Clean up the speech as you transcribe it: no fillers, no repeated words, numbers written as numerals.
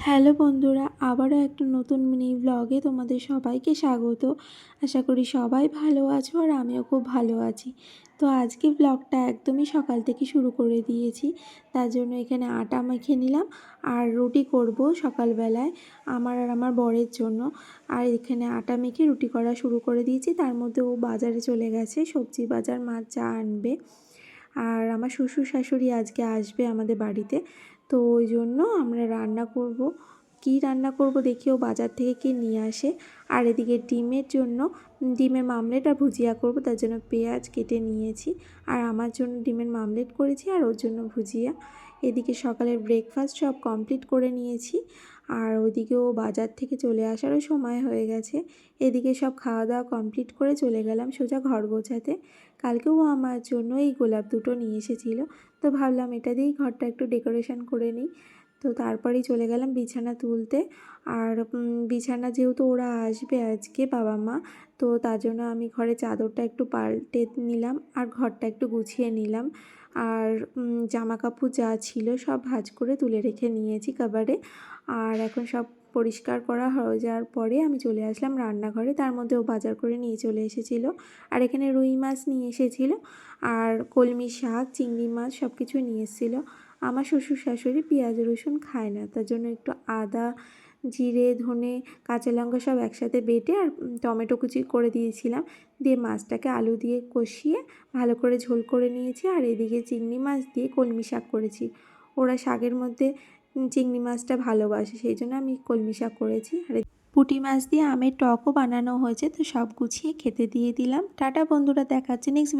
Hello বন্ধুরা, আবারও একটা নতুন মিনি ব্লগে তোমাদের সবাইকে স্বাগত। আশা করি সবাই ভালো আছো আর আমিও খুব ভালো আছি। তো আজকে ব্লগটা একদমই সকাল থেকে শুরু করে দিয়েছি। তার জন্য এখানে আটা মেখে নিলাম আর রুটি করব সকালবেলায় আমার আর আমার বরের জন্য। আর এখানে আটা মেখে রুটি করা শুরু করে দিয়েছি। তার মধ্যে ও বাজারে চলে গেছে, সবজি বাজার, মাছ যা আনবে। আর আমার শ্বশুর শাশুড়ি আজকে আসবে আমাদের বাড়িতে, তো ওই জন্য আমরা রান্না করব। কি রান্না করব দেখিও বাজার থেকে কি নিয়ে আসে। আর এদিকে ডিমের জন্য ডিমের মামলেট আর ভুজিয়া করব, তার জন্য পেঁয়াজ কেটে নিয়েছি। আর আমার জন্য ডিমের মামলেট করেছি আর ওর জন্য ভুজিয়া। এদিকে সকালের ব্রেকফাস্ট সব কমপ্লিট করে নিয়েছি। আর ওইদিকেও বাজার থেকে চলে আসারও সময় হয়ে গেছে। এদিকে সব খাওয়া দাওয়া কমপ্লিট করে চলে গেলাম সোজা ঘর গোছাতে। কালকেও আমার জন্য এই গোলাপ দুটো নিয়ে এসেছিলো, তো ভাবলাম এটা দিয়েই ঘরটা একটু ডেকোরেশন করে নিই। তো তারপরেই চলে গেলাম বিছানা তুলতে। আর বিছানা যেহেতু ওরা আসবে আজকে, বাবা মা, তো তার জন্য আমি ঘরে চাদরটা একটু পাল্টে নিলাম আর ঘরটা একটু গুছিয়ে নিলাম। আর জামা কাপড় যা ছিল সব ভাঁজ করে তুলে রেখে নিয়েছি কাবারে। আর এখন সব পরিষ্কার করা হয়ে যাওয়ার পরে আমি চলে আসলাম রান্নাঘরে। তার মধ্যে ও বাজার করে নিয়ে চলে এসেছিলো। আর এখানে রুই মাছ নিয়ে এসেছিলো আর কলমি শাক, চিংড়ি মাছ সব কিছু নিয়ে এসেছিলো। আমার শ্বশুর শাশুড়ি পেঁয়াজ রসুন খায় না, তার জন্য একটু আদা, জিরে, ধনে, কাঁচা লঙ্কা সব একসাথে বেটে আর টমেটো কুচি করে দিয়েছিলাম। দিয়ে মাছটাকে আলু দিয়ে কষিয়ে ভালো করে ঝোল করে নিয়েছি। আর এদিকে চিংড়ি মাছ দিয়ে কলমি শাক করেছি। ওরা শাকের মধ্যে চিংড়ি মাছটা ভালোবাসে, সেই জন্য আমি কলমি শাক করেছি। আর পুঁটি মাছ দিয়ে আমের টকও বানানো হয়েছে। তো সব গুছিয়ে খেতে দিয়ে দিলাম। টাটা বন্ধুরা, দেখা হচ্ছে নেক্সট